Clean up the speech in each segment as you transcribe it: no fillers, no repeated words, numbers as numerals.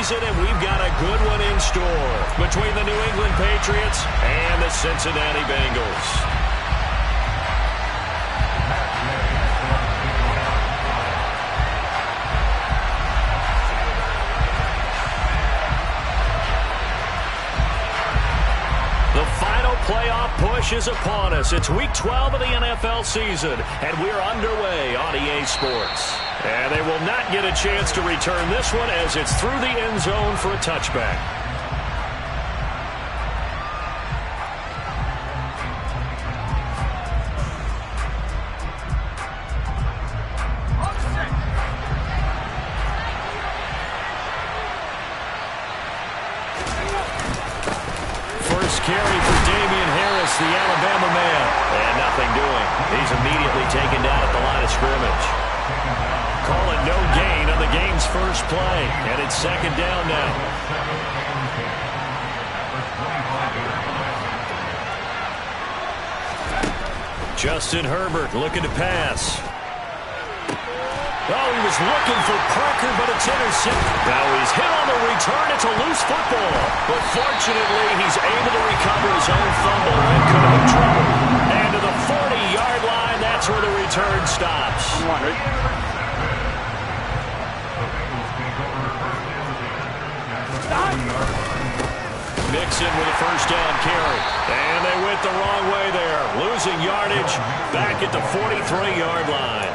season, and we've got a good one in store between the New England Patriots and the Cincinnati Bengals. The final playoff push is upon us. It's Week 12 of the NFL season, and we're underway on EA Sports. And they will not get a chance to return this one as it's through the end zone for a touchback. Carry for Damian Harris, the Alabama man. And nothing doing. He's immediately taken down at the line of scrimmage. Call it no gain on the game's first play. And it's second down now. Justin Herbert looking to pass. Oh, he was looking for Parker, but it's intercepted. Now he's hit on the return. It's a loose football. But fortunately, he's able to recover his own fumble and could have been trouble. And to the 40-yard line, that's where the return stops. Mixon with a first down carry. And they went the wrong way there. Losing yardage back at the 43-yard line.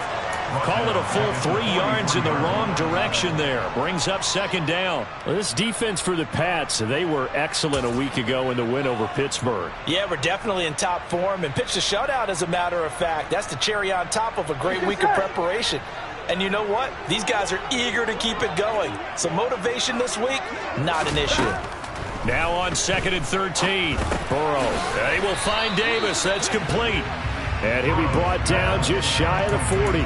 Call it a full 3 yards in the wrong direction there. Brings up second down. Well, this defense for the Pats, they were excellent a week ago in the win over Pittsburgh. Yeah, we're definitely in top form and pitched a shutout, as a matter of fact. That's the cherry on top of a great week of preparation. And you know what? These guys are eager to keep it going. So motivation this week, not an issue. Now on 2nd and 13. Burrow. They will find Davis. That's complete. And he'll be brought down just shy of the 40.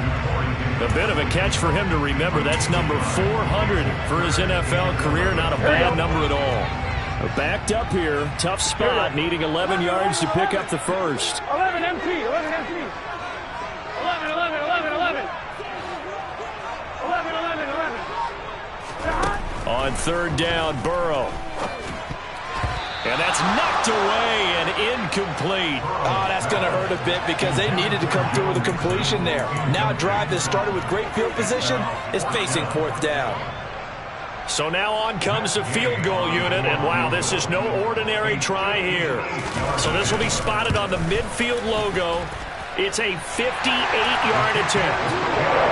A bit of a catch for him to remember. That's number 400 for his NFL career. Not a bad number at all. Backed up here. Tough spot. Needing 11 yards to pick up the first. 11 MT. 11 MT. 11, 11, 11, 11. 11, 11, 11. On third down, Burrow. And that's knocked away and incomplete. Oh, that's going to hurt a bit because they needed to come through with a completion there. Now a drive that started with great field position is facing fourth down. So now on comes the field goal unit, and wow, this is no ordinary try here. So this will be spotted on the midfield logo. It's a 58-yard attempt.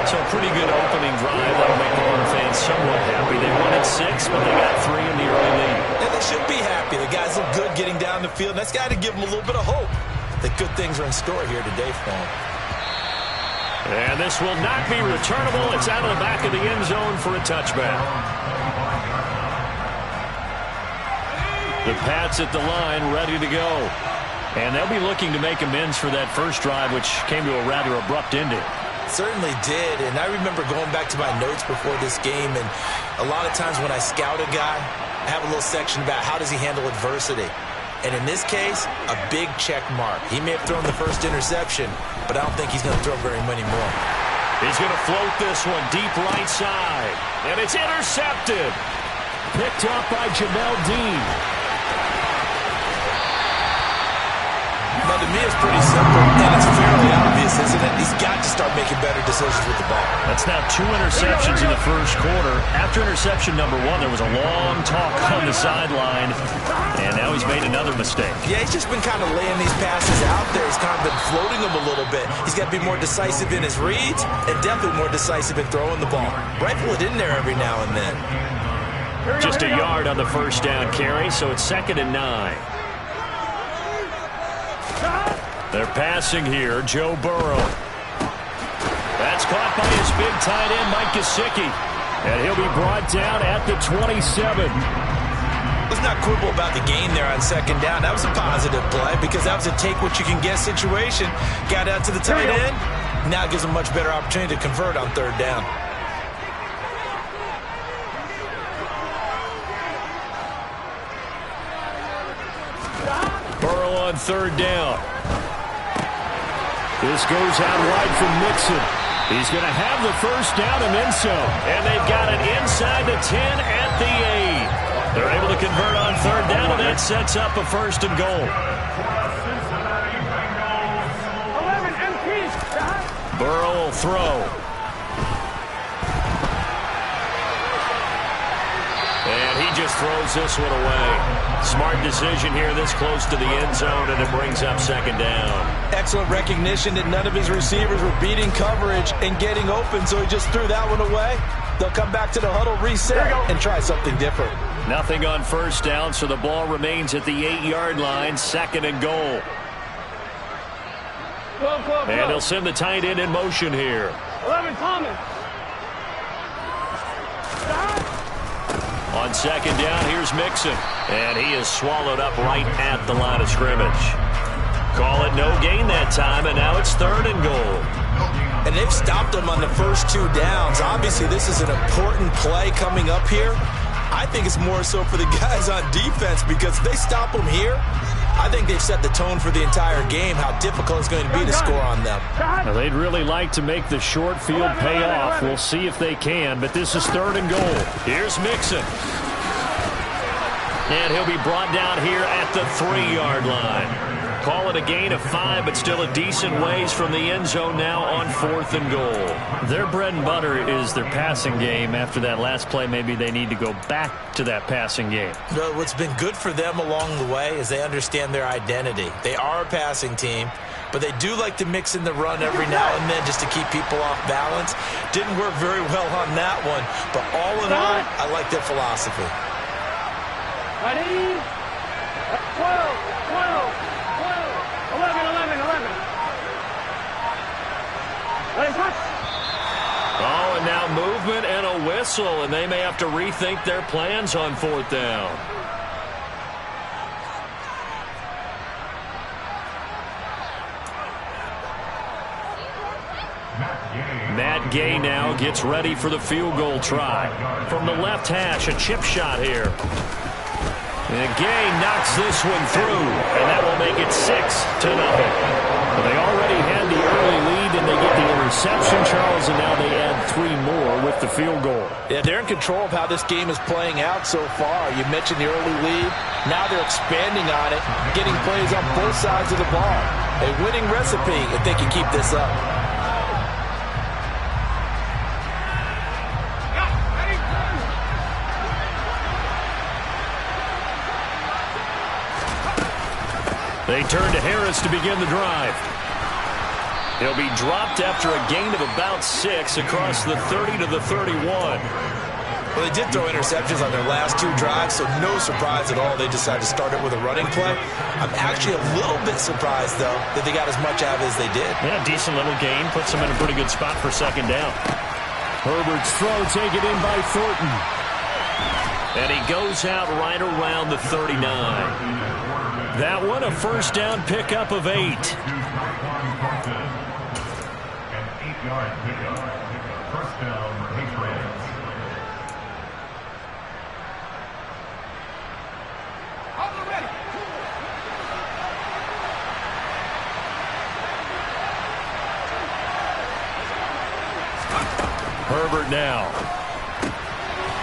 So a pretty good opening drive. That'll make the home fans somewhat happy. They wanted 6, but they got 3 in the early lead. And they should be happy. The guys look good getting down the field. And that's got to give them a little bit of hope that good things are in store here today for them. And this will not be returnable. It's out of the back of the end zone for a touchback. The Pats at the line, ready to go. And they'll be looking to make amends for that first drive, which came to a rather abrupt ending. Certainly did, and I remember going back to my notes before this game, and a lot of times when I scout a guy, I have a little section about how does he handle adversity. And in this case, a big check mark. He may have thrown the first interception, but I don't think he's going to throw very many more. He's going to float this one deep right side, and it's intercepted. Picked up by Jamel Dean. Now, to me, it's pretty simple, and it's fairly obvious, isn't it? He's got to start making better decisions with the ball. That's now 2 interceptions in the first quarter. After interception number 1, there was a long talk on the sideline, and now he's made another mistake. Yeah, he's just been kind of laying these passes out there. He's kind of been floating them a little bit. He's got to be more decisive in his reads and definitely more decisive in throwing the ball. Rifle it in there every now and then. Just a yard on the first down carry, so it's 2nd and 9. They're passing here, Joe Burrow. That's caught by his big tight end, Mike Gesicki. And he'll be brought down at the 27. Let's not quibble about the gain there on second down. That was a positive play because that was a take-what-you-can-get situation. Got out to the tight end. Now it gives him a much better opportunity to convert on third down. Burrow on third down. This goes out wide from Mixon. He's going to have the first down and then some. And they've got it inside the 10 at the 8. down, and that sets up a 1st and goal. 11 MPs. Burrow will throw. And he just throws this one away. Smart decision here this close to the end zone, and it brings up 2nd down. Excellent recognition that none of his receivers were beating coverage and getting open, so he just threw that one away. They'll come back to the huddle, reset, and try something different. Nothing on 1st down, so the ball remains at the 8-yard line, 2nd and goal. And they'll send the tight end in motion here. 11 Thomas. On 2nd down, here's Mixon. And he is swallowed up right at the line of scrimmage. Call it no gain that time, and now it's 3rd and goal. And they've stopped him on the first 2 downs. Obviously, this is an important play coming up here. I think it's more so for the guys on defense, because if they stop him here, I think they've set the tone for the entire game, how difficult it's going to be to score on them. Now, they'd really like to make the short field pay off. We'll see if they can, but this is 3rd and goal. Here's Mixon. And he'll be brought down here at the 3-yard line. Call it a gain of 5, but still a decent ways from the end zone now on 4th and goal. Their bread and butter is their passing game. After that last play, maybe they need to go back to that passing game. Well, what's been good for them along the way is they understand their identity. They are a passing team, but they do like to mix in the run every now and then just to keep people off balance. Didn't work very well on that one, but all in all, I like their philosophy. Ready? 12, 11. Oh, and now movement and a whistle, and they may have to rethink their plans on 4th down. Matt Gay now gets ready for the field goal try. From the left hash, a chip shot here. And Gay knocks this one through, and that will make it 6-0. Well, they already had the early lead, and they get the interception, Charles, and now they add 3 more with the field goal. Yeah, they're in control of how this game is playing out so far. You mentioned the early lead. Now they're expanding on it, getting plays on both sides of the ball. A winning recipe if they can keep this up. They turn to Harris to begin the drive. He'll be dropped after a gain of about 6 across the 30 to the 31. Well, they did throw interceptions on their last 2 drives, so no surprise at all they decided to start it with a running play. I'm actually a little bit surprised, though, that they got as much out of it as they did. Yeah, decent little gain. Puts them in a pretty good spot for 2nd down. Herbert's throw taken in by Thornton. And he goes out right around the 39. That one, a 1st down pickup of 8. An 8-yard pickup. 1st down, Patriots. Herbert now.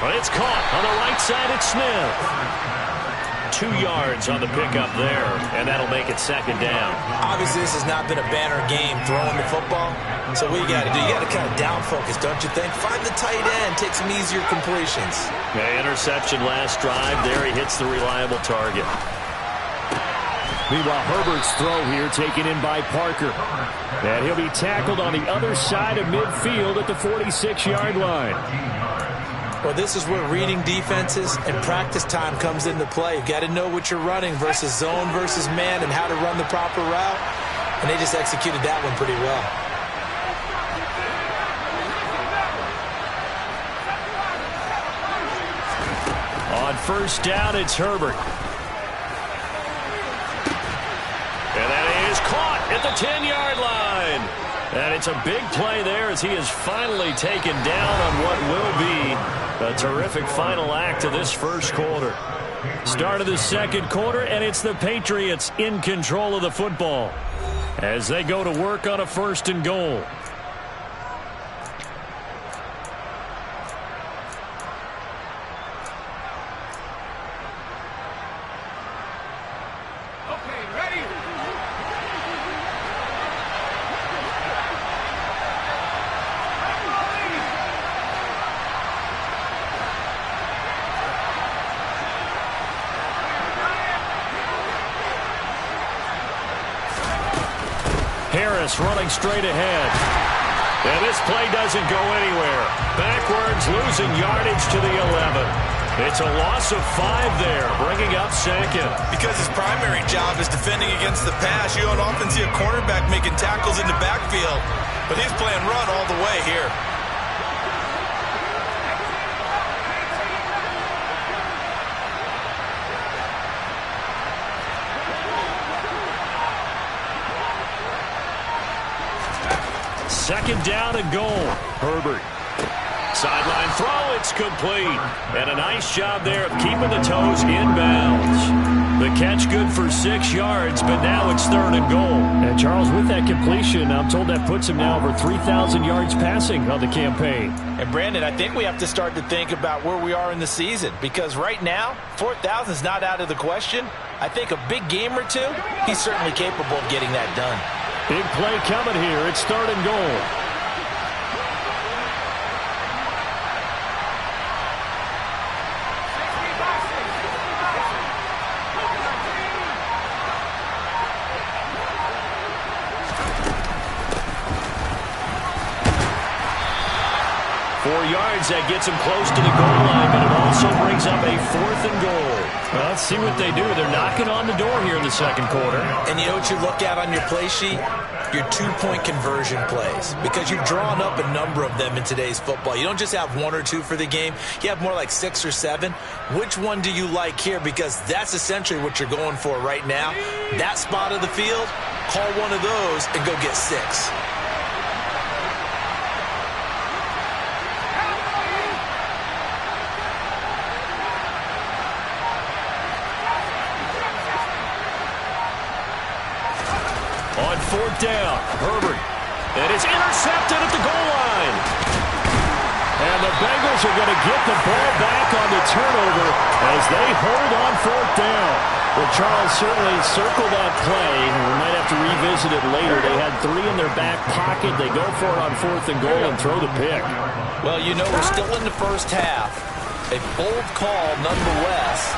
But it's caught on the right side. It's Smith. 2 yards on the pickup there, and that'll make it 2nd down. Obviously, this has not been a banner game throwing the football. So what you got to do, you got to kind of down focus, don't you think? Find the tight end, take some easier completions. Yeah, interception last drive. There he hits the reliable target. Meanwhile, Herbert's throw here taken in by Parker. And he'll be tackled on the other side of midfield at the 46-yard line. Well, this is where reading defenses and practice time comes into play. You've got to know what you're running versus zone versus man and how to run the proper route. And they just executed that one pretty well. On 1st down, it's Herbert. And that is caught at the 10-yard line. And it's a big play there as he is finally taken down on what will be a terrific final act of this 1st quarter. Start of the 2nd quarter, and it's the Patriots in control of the football as they go to work on a 1st and goal. Harris running straight ahead. And this play doesn't go anywhere. Backwards, losing yardage to the 11. It's a loss of 5 there, bringing up second. Because his primary job is defending against the pass, you don't often see a cornerback making tackles in the backfield. But he's playing run all the way here. Second down and goal. Herbert. Sideline throw, it's complete. And a nice job there of keeping the toes inbounds. The catch good for 6 yards, but now it's 3rd and goal. And Charles, with that completion, I'm told that puts him now over 3,000 yards passing on the campaign. And Brandon, I think we have to start to think about where we are in the season, because right now, 4,000 is not out of the question. I think a big game or two, he's certainly capable of getting that done. Big play coming here. It's 3rd and goal. That gets him close to the goal line, but it also brings up a 4th and goal. Well, let's see what they do. They're knocking on the door here in the second quarter. And you know what you look at on your play sheet? Your 2-point conversion plays, because you've drawn up a number of them in today's football. You don't just have 1 or 2 for the game. You have more like 6 or 7. Which one do you like here? Because that's essentially what you're going for right now. That spot of the field, call one of those and go get 6. On 4th down, Herbert. And it's intercepted at the goal line. And the Bengals are going to get the ball back on the turnover as they hold on 4th down. Well, Charles, certainly circle that play. We might have to revisit it later. They had 3 in their back pocket. They go for it on 4th and goal and throw the pick. Well, you know, we're still in the first half. A bold call nonetheless.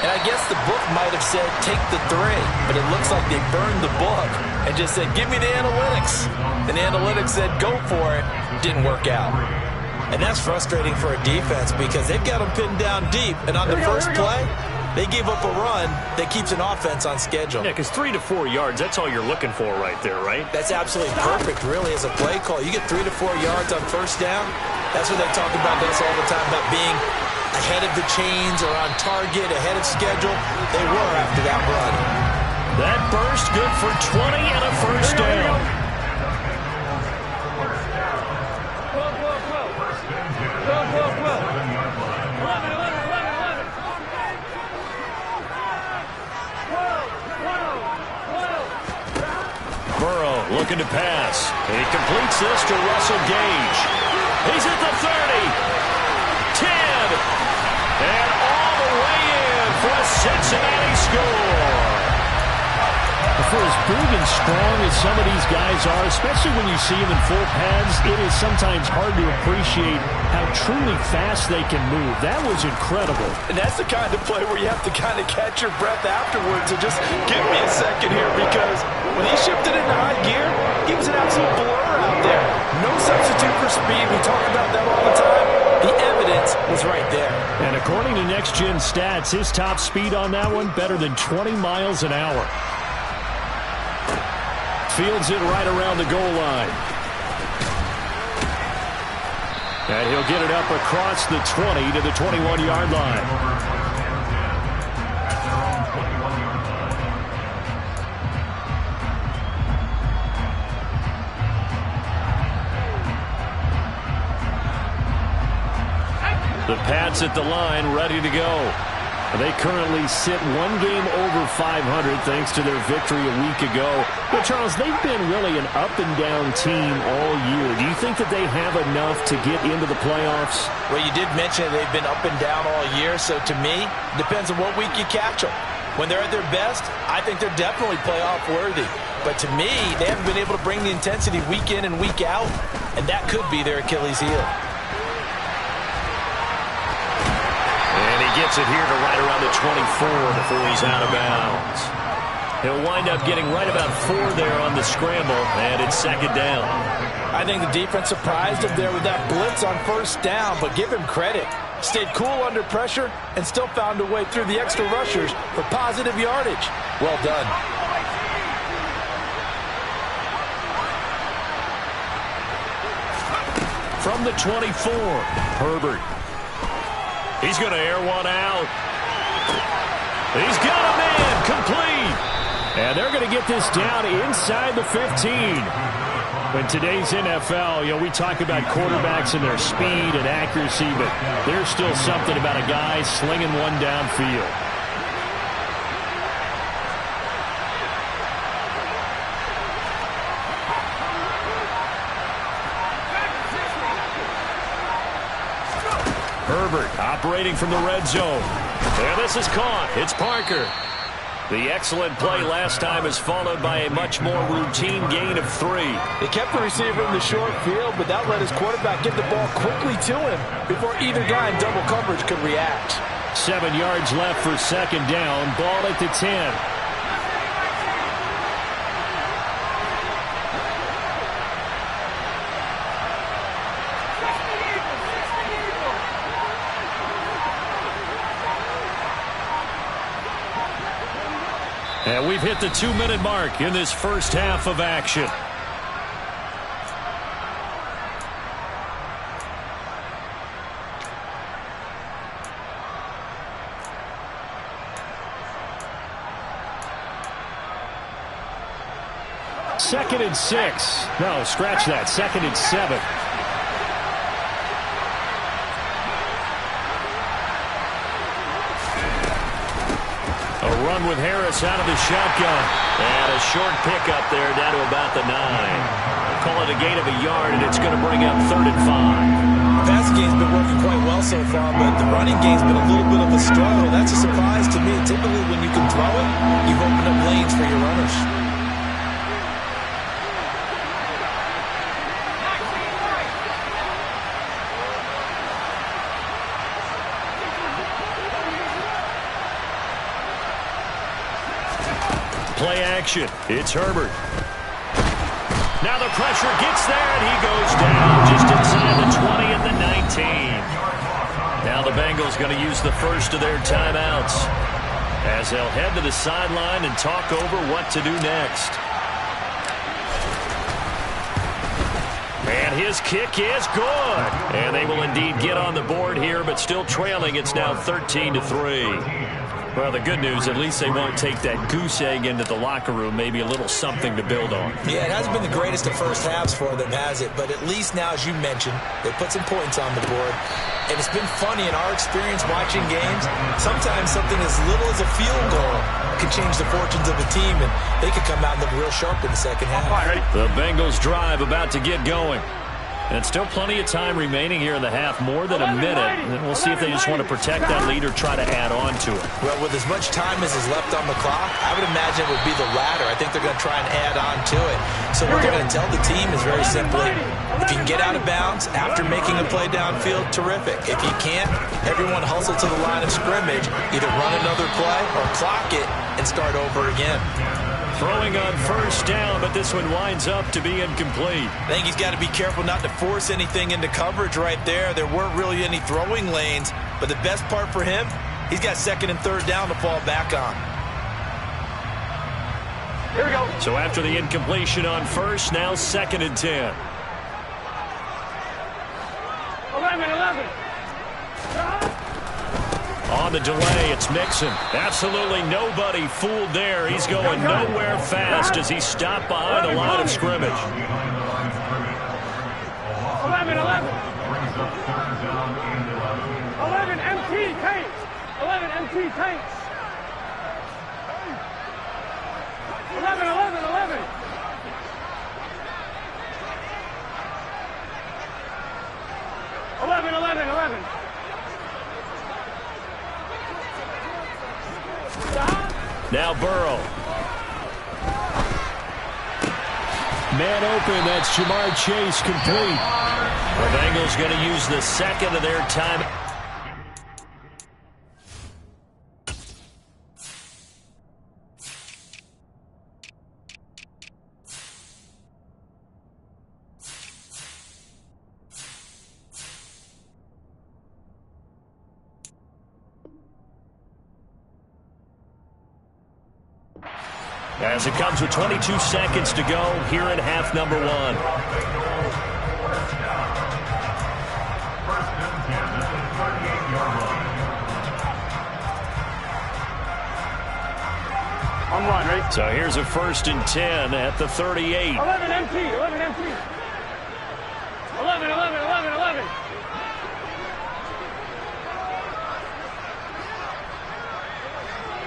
And I guess the book might have said, take the 3, but it looks like they burned the book and just said, give me the analytics. And the analytics said, go for it. Didn't work out. And that's frustrating for a defense because they've got them pinned down deep. And on the first play, they gave up a run that keeps an offense on schedule. Yeah, because 3 to 4 yards, that's all you're looking for right there, right? That's absolutely perfect, really, as a play call. You get 3 to 4 yards on first down. That's what they talk about us all the time, about being ahead of the chains or on target, ahead of schedule. They were after that run. That burst good for 20 and a first down. Burrow looking to pass. And he completes this to Russell Gage. He's at the 30. 10. And all the way in for a Cincinnati score. For as big and strong as some of these guys are, especially when you see them in full pads, it is sometimes hard to appreciate how truly fast they can move. That was incredible. And that's the kind of play where you have to kind of catch your breath afterwards and just give me a second here, because when he shifted into high gear, he was an absolute blur out there. No substitute for speed. We talk about that all the time. The evidence was right there. And according to Next Gen Stats, his top speed on that one, better than 20 miles an hour. Fields it right around the goal line. And he'll get it up across the 20 to the 21-yard line. The Pats at the line, ready to go. They currently sit 1 game over 500 thanks to their victory a week ago. But, Charles, they've been really an up-and-down team all year. Do you think that they have enough to get into the playoffs? Well, you did mention they've been up and down all year, so to me, it depends on what week you catch them. When they're at their best, I think they're definitely playoff-worthy. But to me, they haven't been able to bring the intensity week in and week out, and that could be their Achilles heel. And he gets it here to right around the 24 before he's out of bounds. He'll wind up getting right about 4 there on the scramble, and it's second down. I think the defense surprised him there with that blitz on first down, but give him credit. Stayed cool under pressure and still found a way through the extra rushers for positive yardage. Well done. From the 24, Herbert. He's going to air one out. He's got a man, complete. And they're going to get this down inside the 15. In today's NFL, we talk about quarterbacks and their speed and accuracy, but there's still something about a guy slinging one downfield. Herbert operating from the red zone. And this is caught. It's Parker. The excellent play last time is followed by a much more routine gain of 3. He kept the receiver in the short field, but that let his quarterback get the ball quickly to him before either guy in double coverage could react. 7 yards left for second down. Ball at the 10. And we've hit the 2-minute mark in this first half of action. Second and 6. No, scratch that. Second and 7. A run with Harris out of the shotgun. And a short pickup there down to about the 9. Call it a gain of a yard, and it's going to bring up 3rd and 5. The passing game's been working quite well so far, but the running game's been a little bit of a struggle. That's a surprise to me. Typically, when you can throw it, you've opened up lanes for your runners. Play action. It's Herbert. Now the pressure gets there, and he goes down just inside the 20 and the 19. Now the Bengals going to use the first of their timeouts as they'll head to the sideline and talk over what to do next. And his kick is good. And they will indeed get on the board here, but still trailing. It's now 13-3. Well, the good news, at least they won't take that goose egg into the locker room. Maybe a little something to build on. Yeah, it hasn't been the greatest of first halves for them, has it? But at least now, as you mentioned, they put some points on the board. And it's been funny in our experience watching games. Sometimes something as little as a field goal could change the fortunes of a team, and they could come out and look real sharp in the second half. The Bengals drive about to get going. And still plenty of time remaining here in the half, more than a minute. And we'll see if they just want to protect that lead or try to add on to it. Well, with as much time as is left on the clock, I would imagine it would be the latter. I think they're going to try and add on to it. So what they're going to tell the team is very simply, if you can get out of bounds after making a play downfield, terrific. If you can't, everyone hustle to the line of scrimmage, either run another play or clock it and start over again. Throwing on first down, but this one winds up to be incomplete. I think he's got to be careful not to force anything into coverage right there. There weren't really any throwing lanes, but the best part for him, he's got 2nd and 3rd down to fall back on. Here we go. So after the incompletion on first, now 2nd and 10. 11. On the delay, it's Mixon. Absolutely nobody fooled there. He's going nowhere fast as he's stopped behind the line of scrimmage. 11. 11 MT tanks. 11 MT tanks. 11. 11. Now Burrow. Man open, that's Jamar Chase, complete. The Bengals going to use the 2nd of their time. as it comes with 22 seconds to go here in half number one. On one, ready? So here's a 1st and 10 at the 38. 11 empty, 11 empty. 11, 11, 11, 11.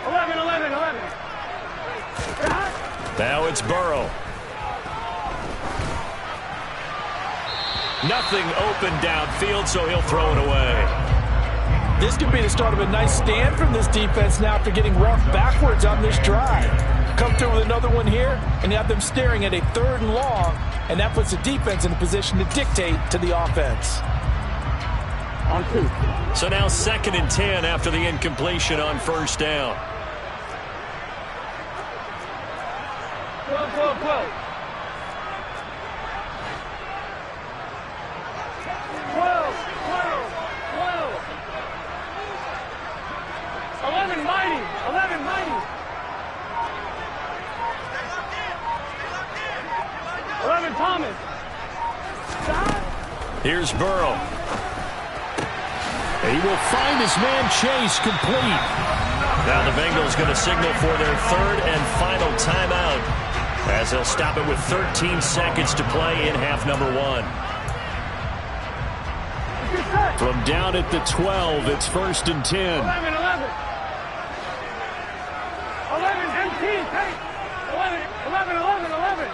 11, 11, 11. Now it's Burrow. Nothing open downfield, so he'll throw it away. This could be the start of a nice stand from this defense now after getting walked backwards on this drive. Come through with another one here, and you have them staring at a 3rd and long, and that puts the defense in a position to dictate to the offense. On 2. So now 2nd and 10 after the incompletion on 1st down. 12, 12, 12. 11 mighty, 11 mighty. 11 Thomas. Here's Burrow. He will find his man Chase complete. Now the Bengals going to signal for their 3rd and final timeout as they'll stop it with 13 seconds to play in half number one. From down at the 12, it's 1st and 10. 11, 11. 11 MT, take. 11, 11, 11, 11.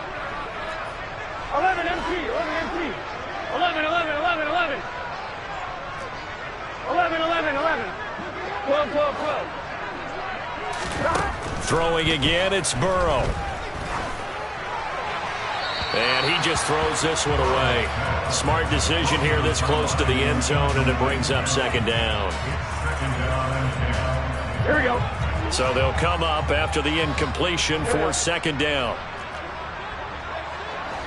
11 MT, 11 MT. 11, 11, 11, 11. 11, 11, 11. 12, 12, 12. Throwing again, it's Burrow. And he just throws this one away. Smart decision here this close to the end zone, and it brings up 2nd down. Here we go. So they'll come up after the incompletion for 2nd down.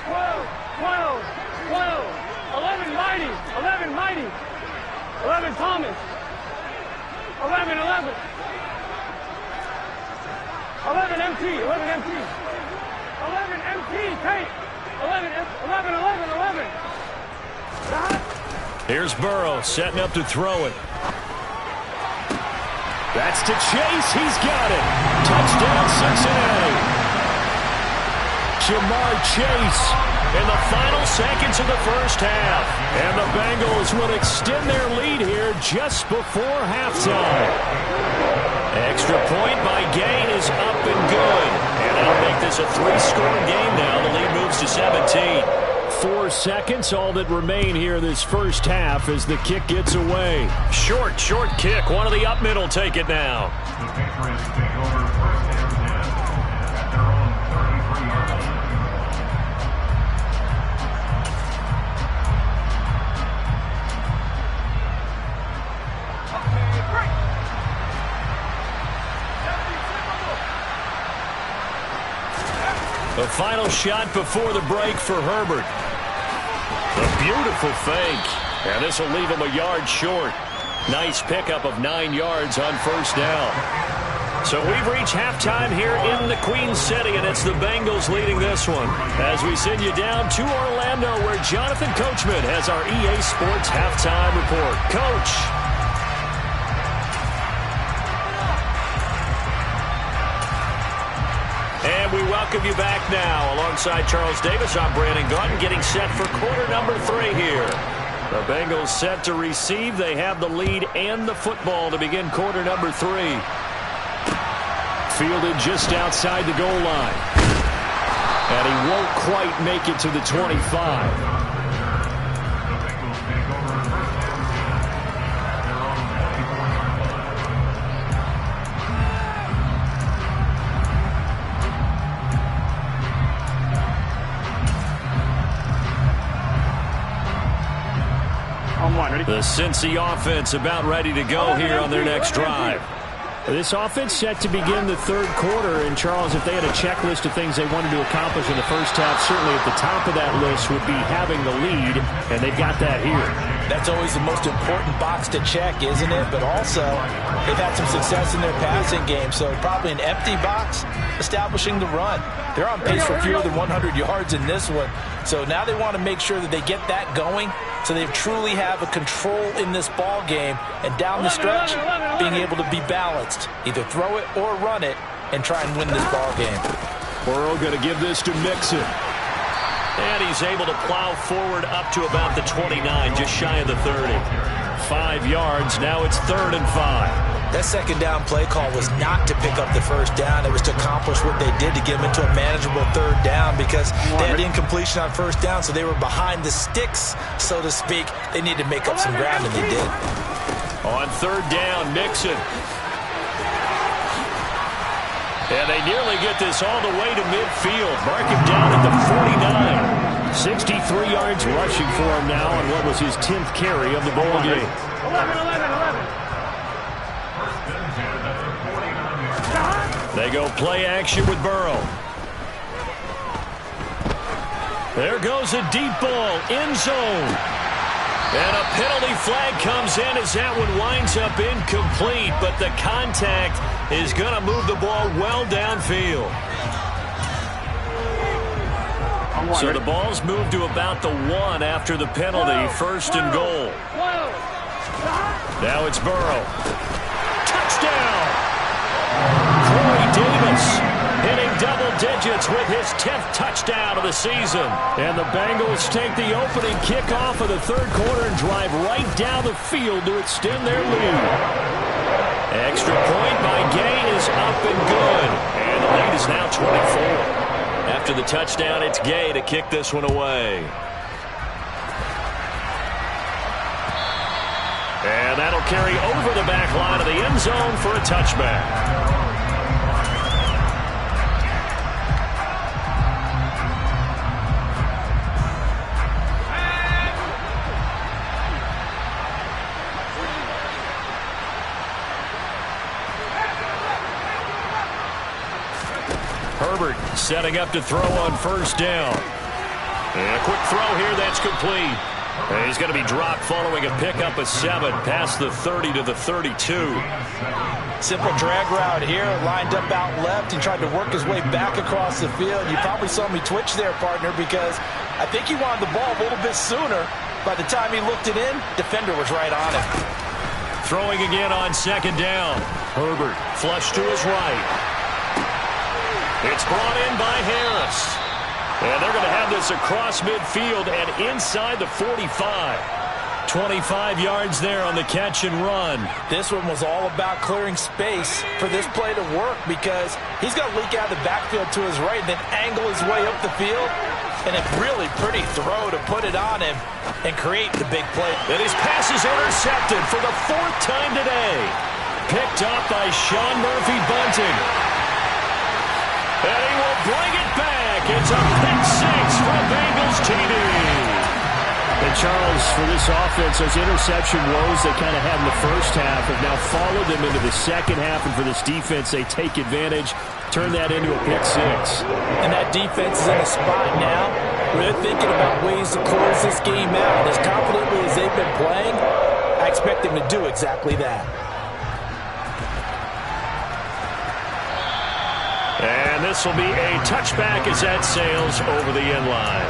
12, 12, 12. 11 mighty, 11 mighty. 11 Thomas. 11, 11. 11 MT, 11 MT. 11 MT, take. 11, 11, 11, 11. Here's Burrow setting up to throw it. That's to Chase. He's got it. Touchdown, Cincinnati. Jamar Chase in the final seconds of the 1st half. And the Bengals will extend their lead here just before halftime. Extra point by Gain is up and good. And that'll make this a 3-score game now. The lead moves to 17. 4 seconds, all that remain here this 1st half as the kick gets away. Short kick. One of the up mid will take it now. The Patriots take over 1st and 10 at their own 33-yard line. The final shot before the break for Herbert. A beautiful fake. And this will leave him a yard short. Nice pickup of 9 yards on 1st down. So we've reached halftime here in the Queen City, and it's the Bengals leading this one. As we send you down to Orlando, where Jonathan Coachman has our EA Sports halftime report. Coach. And we welcome you back now. Alongside Charles Davis, I'm Brandon Gaudin, getting set for quarter number 3 here. The Bengals set to receive. They have the lead and the football to begin quarter number 3. Fielded just outside the goal line. And he won't quite make it to the 25. The Cincy offense about ready to go here on their next drive. This offense set to begin the third quarter, and Charles, if they had a checklist of things they wanted to accomplish in the first half, certainly at the top of that list would be having the lead, and they've got that here. That's always the most important box to check, isn't it? But also, they've had some success in their passing game, so probably an empty box establishing the run. They're on pace for fewer than 100 yards in this one, so now they want to make sure that they get that going so they truly have a control in this ball game, and down the stretch, being able to be balanced. Either throw it or run it and try and win this ball game. Burrow going to give this to Mixon. And he's able to plow forward up to about the 29, just shy of the 30. 5 yards, now it's 3rd and 5. That second down play call was not to pick up the first down. It was to accomplish what they did to get them into a manageable 3rd down, because they had incompletion on first down, so they were behind the sticks, so to speak. They needed to make up some ground, and they did. On 3rd down, Mixon. And they nearly get this all the way to midfield. Mark him down at the 49. 63 yards rushing for him now on what was his 10th carry of the ball game. 11. They go play action with Burrow. There goes a deep ball, end zone. And a penalty flag comes in as that one winds up incomplete, but the contact is going to move the ball well downfield. So the ball's moved to about the 1 after the penalty, 1st and goal. Now it's Burrow. Touchdown! Corey Davis hitting double digits with his 10th touchdown of the season. And the Bengals take the opening kickoff of the 3rd quarter and drive right down the field to extend their lead. Extra point by Gay is up and good. And the lead is now 24. After the touchdown, it's Gay to kick this one away. And that'll carry over the back line of the end zone for a touchback. Herbert setting up to throw on 1st down. And a quick throw here, that's complete. And he's going to be dropped following a pickup of 7 past the 30 to the 32. Simple drag route here, lined up out left and tried to work his way back across the field. You probably saw me twitch there, partner, because I think he wanted the ball a little bit sooner. By the time he looked it in, defender was right on him. Throwing again on 2nd down. Herbert flush to his right. It's brought in by Harris. And they're going to have this across midfield and inside the 45. 25 yards there on the catch and run. This one was all about clearing space for this play to work, because he's going to leak out of the backfield to his right and then angle his way up the field. And a really pretty throw to put it on him and create the big play. And his pass is intercepted for the 4th time today. Picked up by Sean Murphy-Bunting. And he will bring it back. It's a pick 6 for Bengals TV. And Charles, for this offense, those interception woes they kind of had in the first half have now followed them into the second half. And for this defense, they take advantage, turn that into a pick 6. And that defense is in a spot now where they're thinking about ways to close this game out. As confidently as they've been playing, I expect them to do exactly that. And this will be a touchback as that sails over the end line.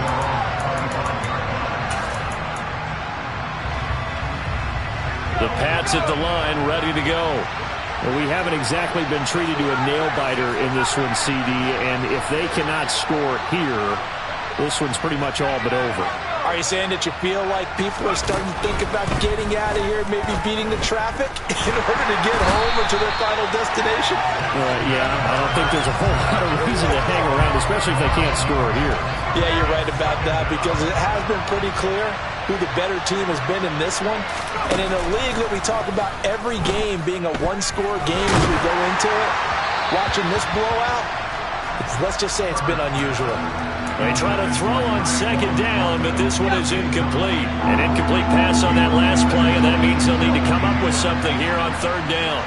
The Pats at the line, ready to go. Well, we haven't exactly been treated to a nail-biter in this one, CD, and if they cannot score here, this one's pretty much all but over. Are you saying that you feel like people are starting to think about getting out of here, maybe beating the traffic in order to get home or to their final destination? Yeah, I don't think there's a whole lot of reason to hang around, especially if they can't score here. Yeah, you're right about that, because it has been pretty clear who the better team has been in this one. And in a league that we talk about every game being a one-score game as we go into it, watching this blowout, let's just say it's been unusual. They try to throw on 2nd down, but this one is incomplete. An incomplete pass on that last play, and that means they'll need to come up with something here on 3rd down.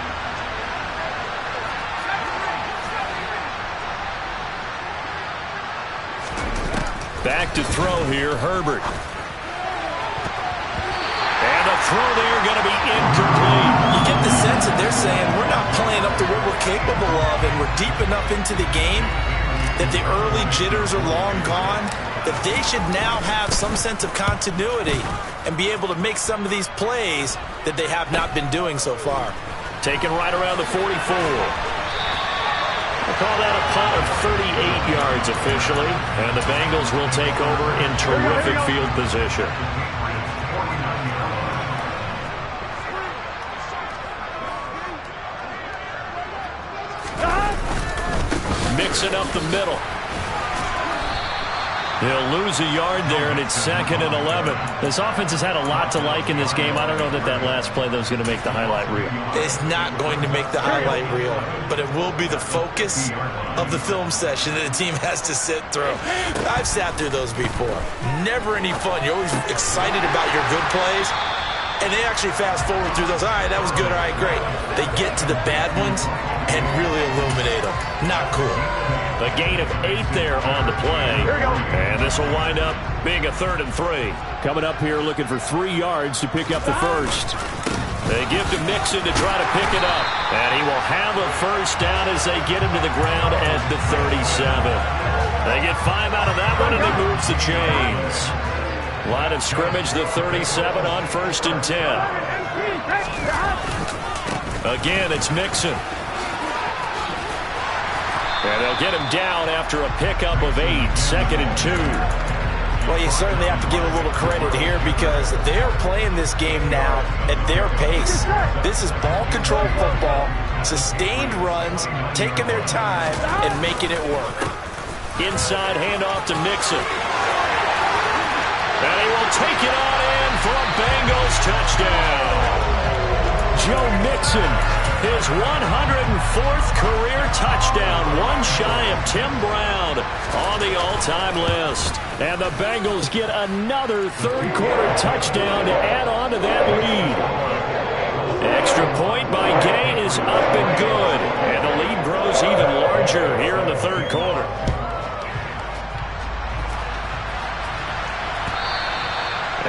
back to throw here, Herbert. And the throw there going to be incomplete. You get the sense that they're saying we're not playing up to what we're capable of, and we're deep enough into the game that the early jitters are long gone, that they should now have some sense of continuity and be able to make some of these plays that they have not been doing so far. Taken right around the 44. We'll call that a punt of 38 yards officially, and the Bengals will take over in terrific field position. Mixing up the middle. He'll lose a yard there, and it's 2nd and 11. This offense has had a lot to like in this game. I don't know that last play, though, is going to make the highlight reel. It's not going to make the highlight reel, but it will be the focus of the film session that the team has to sit through. I've sat through those before. Never any fun. You're always excited about your good plays, and they actually fast forward through those. All right, that was good. All right, great. They get to the bad ones and really illuminate them. Not cool. A gain of 8 there on the play. And this will wind up being a 3rd and 3. Coming up here looking for 3 yards to pick up the first. They give to Mixon to try to pick it up. And he will have a first down as they get him to the ground at the 37. They get 5 out of that one, and it moves the chains. Line of scrimmage, the 37 on 1st and 10. Again, it's Mixon. And they'll get him down after a pickup of 8, 2nd and 2. Well, you certainly have to give a little credit here because they're playing this game now at their pace. This is ball control football, sustained runs, taking their time and making it work. Inside handoff to Mixon. And he will take it on in for a Bengals touchdown. Joe Mixon, his 104th career touchdown, one shy of Tim Brown on the all-time list. And the Bengals get another third-quarter touchdown to add on to that lead. Extra point by Gay is up and good. And the lead grows even larger here in the third quarter.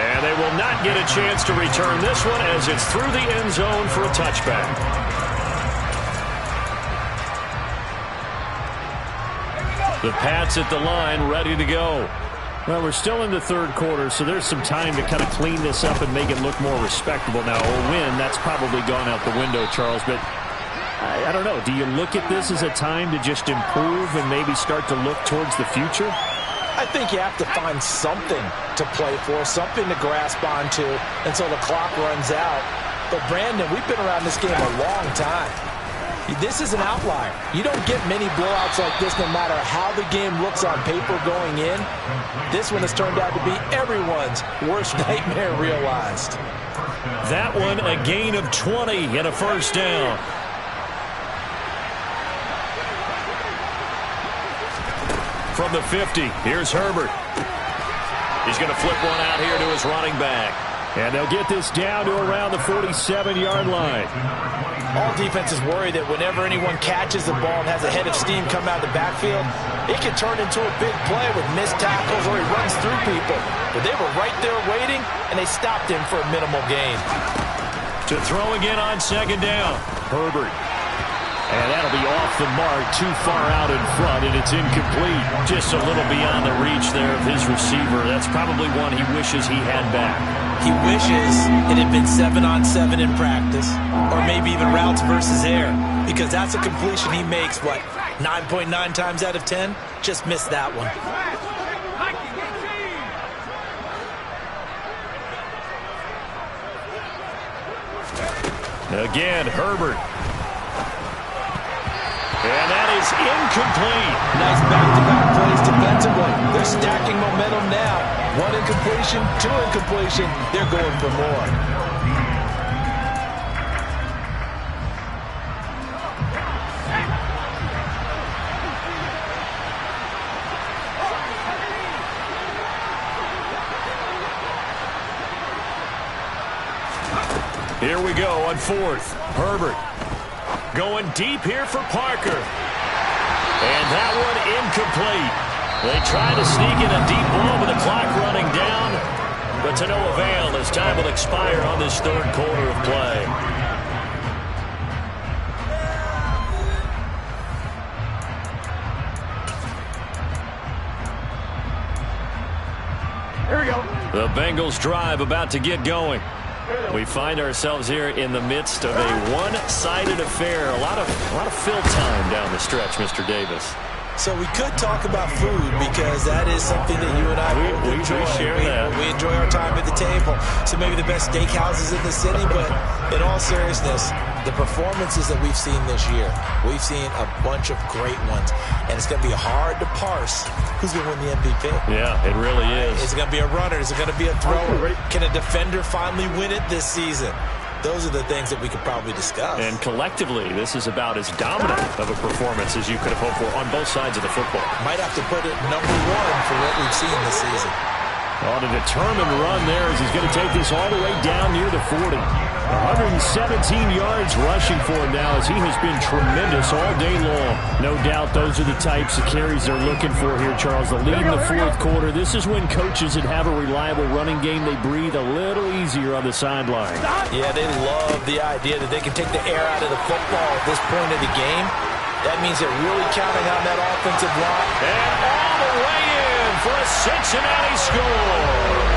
And they will not get a chance to return this one as it's through the end zone for a touchback. The Pats at the line, ready to go. Well, we're still in the third quarter, so there's some time to kind of clean this up and make it look more respectable. Now, a win, that's probably gone out the window, Charles, but I don't know. Do you look at this as a time to just improve and maybe start to look towards the future? I think you have to find something to play for, something to grasp onto until the clock runs out. But, Brandon, we've been around this game a long time. This is an outlier. You don't get many blowouts like this no matter how the game looks on paper going in. This one has turned out to be everyone's worst nightmare realized. That one a gain of 20 and a first down. From the 50, here's Herbert. He's going to flip one out here to his running back. And they'll get this down to around the 47-yard line. All defenses worry that whenever anyone catches the ball and has a head of steam come out of the backfield, it can turn into a big play with missed tackles or he runs through people. But they were right there waiting, and they stopped him for a minimal gain. To throw again on second down, Herbert. And that'll be off the mark, too far out in front, and it's incomplete. Just a little beyond the reach there of his receiver. That's probably one he wishes he had back. He wishes it had been 7-on-7 in practice, or maybe even routes versus air, because that's a completion he makes, what, 9.9 times out of 10? Just missed that one. Again, Herbert. And that is incomplete. Nice back-to-back plays defensively. They're stacking momentum now. One incompletion, two incompletion. They're going for more. Here we go on fourth. Herbert. Going deep here for Parker. And that one incomplete. They try to sneak in a deep ball with the clock running down, but to no avail as time will expire on this third quarter of play. Here we go. The Bengals drive about to get going. We find ourselves here in the midst of a one-sided affair. A lot of fill time down the stretch, Mr. Davis. So we could talk about food because that is something that you and I we enjoy. share that. We enjoy our time at the table. So maybe the best steakhouses in the city, but in all seriousness, the performances that we've seen this year, we've seen a bunch of great ones, and it's going to be hard to parse who's going to win the MVP. Yeah, it really is. Is it going to be a runner? Is it going to be a thrower? Can a defender finally win it this season? Those are the things that we could probably discuss. And collectively, this is about as dominant of a performance as you could have hoped for on both sides of the football. Might have to put it #1 for what we've seen this season. On a determined run there as he's going to take this all the way down near the 40. 117 yards rushing for him now as he has been tremendous all day long. No doubt those are the types of carries they're looking for here, Charles. The lead in the fourth quarter. This is when coaches that have a reliable running game, they breathe a little easier on the sideline. Yeah, they love the idea that they can take the air out of the football at this point of the game. That means they're really counting on that offensive line. And all the way in for a Cincinnati score.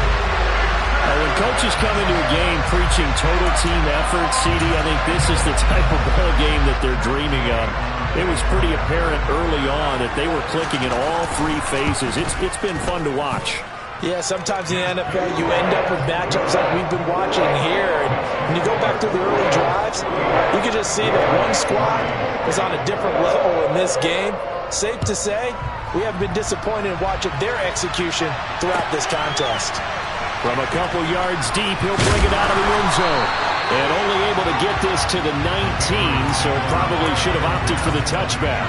When coaches come into a game preaching total team effort, CD, I think this is the type of ball game that they're dreaming of. It was pretty apparent early on that they were clicking in all three phases. It's been fun to watch. Yeah, sometimes in the NFL you end up with matchups like we've been watching here. And when you go back to the early drives, you can just see that one squad is on a different level in this game. Safe to say, we haven't been disappointed in watching their execution throughout this contest. From a couple yards deep, he'll bring it out of the end zone. And only able to get this to the 19, so probably should have opted for the touchback.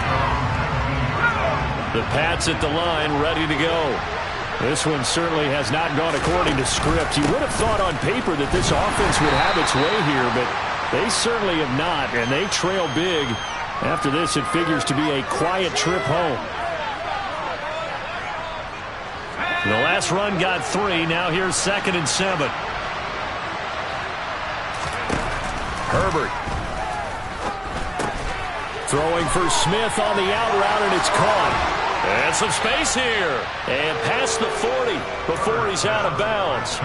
The Pats at the line, ready to go. This one certainly has not gone according to script. You would have thought on paper that this offense would have its way here, but they certainly have not, and they trail big. After this, it figures to be a quiet trip home. The last run got 3. Now here's 2nd and 7. Herbert. Throwing for Smith on the out route, and it's caught. And some space here. And past the 40 before he's out of bounds.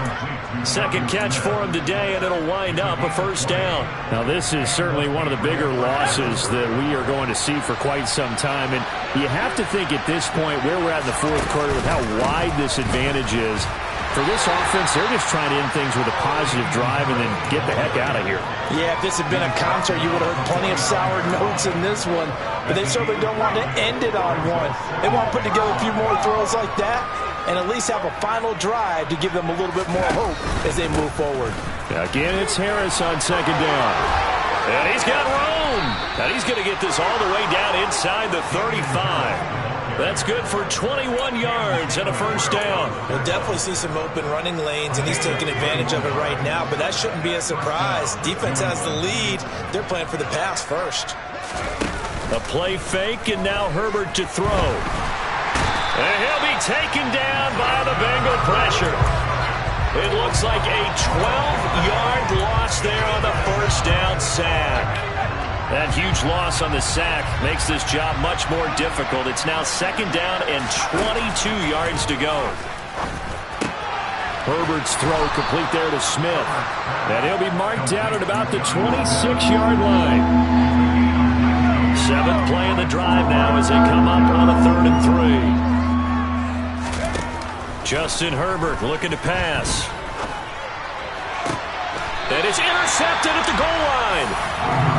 Second catch for him today, and it'll wind up a first down. Now, this is certainly one of the bigger losses that we are going to see for quite some time. And you have to think at this point where we're at in the fourth quarter with how wide this advantage is. For this offense, they're just trying to end things with a positive drive and then get the heck out of here. Yeah, if this had been a concert, you would have heard plenty of sour notes in this one. But they certainly don't want to end it on one. They want to put together a few more throws like that and at least have a final drive to give them a little bit more hope as they move forward. Again, it's Harris on 2nd down. And he's got room. And he's going to get this all the way down inside the 35. That's good for 21 yards and a first down. We'll definitely see some open running lanes, and he's taking advantage of it right now, but that shouldn't be a surprise. Defense has the lead. They're playing for the pass first. A play fake, and now Herbert to throw. And he'll be taken down by the Bengal pressure. It looks like a 12-yard loss there on the first down sack. That huge loss on the sack makes this job much more difficult. It's now 2nd down and 22 yards to go. Herbert's throw complete there to Smith. And he'll be marked down at about the 26-yard line. 7th play in the drive now as they come up on a 3rd and 3. Justin Herbert looking to pass. And it's intercepted at the goal line.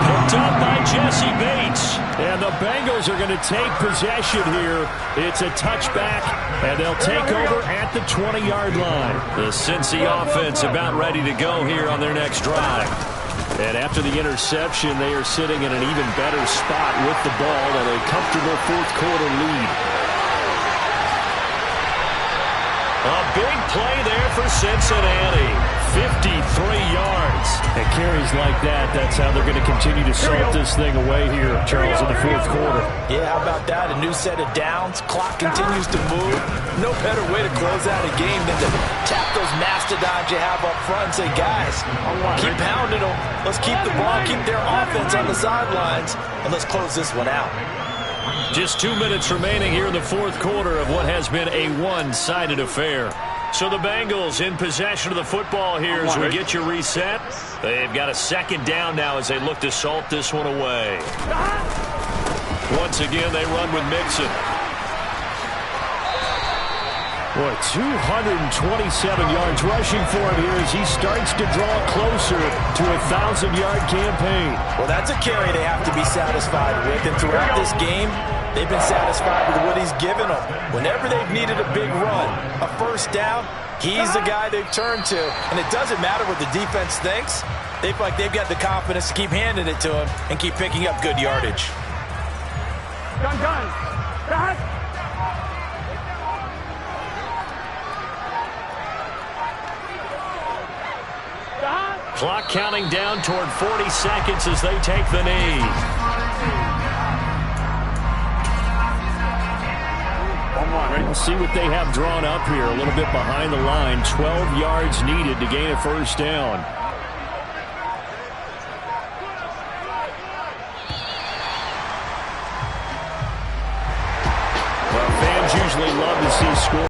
Picked up by Jesse Bates. And the Bengals are going to take possession here. It's a touchback, and they'll take over at the 20-yard line. The Cincy offense about ready to go here on their next drive. And after the interception, they are sitting in an even better spot with the ball and a comfortable fourth quarter lead. A big play there for Cincinnati. 53 yards. And carries like that, that's how they're going to continue to salt this thing away here, Charles, in the fourth quarter. Yeah, how about that? A new set of downs. Clock continues to move. No better way to close out a game than to tap those mastodons you have up front and say, guys, keep pounding them. Let's keep the ball, keep their offense on the sidelines, and let's close this one out. Just 2 minutes remaining here in the fourth quarter of what has been a one-sided affair. So the Bengals in possession of the football here as we get you reset. They've got a second down now as they look to salt this one away. Once again, they run with Mixon. Boy, 227 yards rushing for him here as he starts to draw closer to a 1,000-yard campaign. Well, that's a carry they have to be satisfied with, and throughout this game, they've been satisfied with what he's given them. Whenever they've needed a big run, a first down, he's the guy they've turned to. And it doesn't matter what the defense thinks. They feel like they've got the confidence to keep handing it to him and keep picking up good yardage. Done. Clock counting down toward 40 seconds as they take the knee. We'll see what they have drawn up here a little bit behind the line. 12 yards needed to gain a first down. Well, fans usually love to see scores.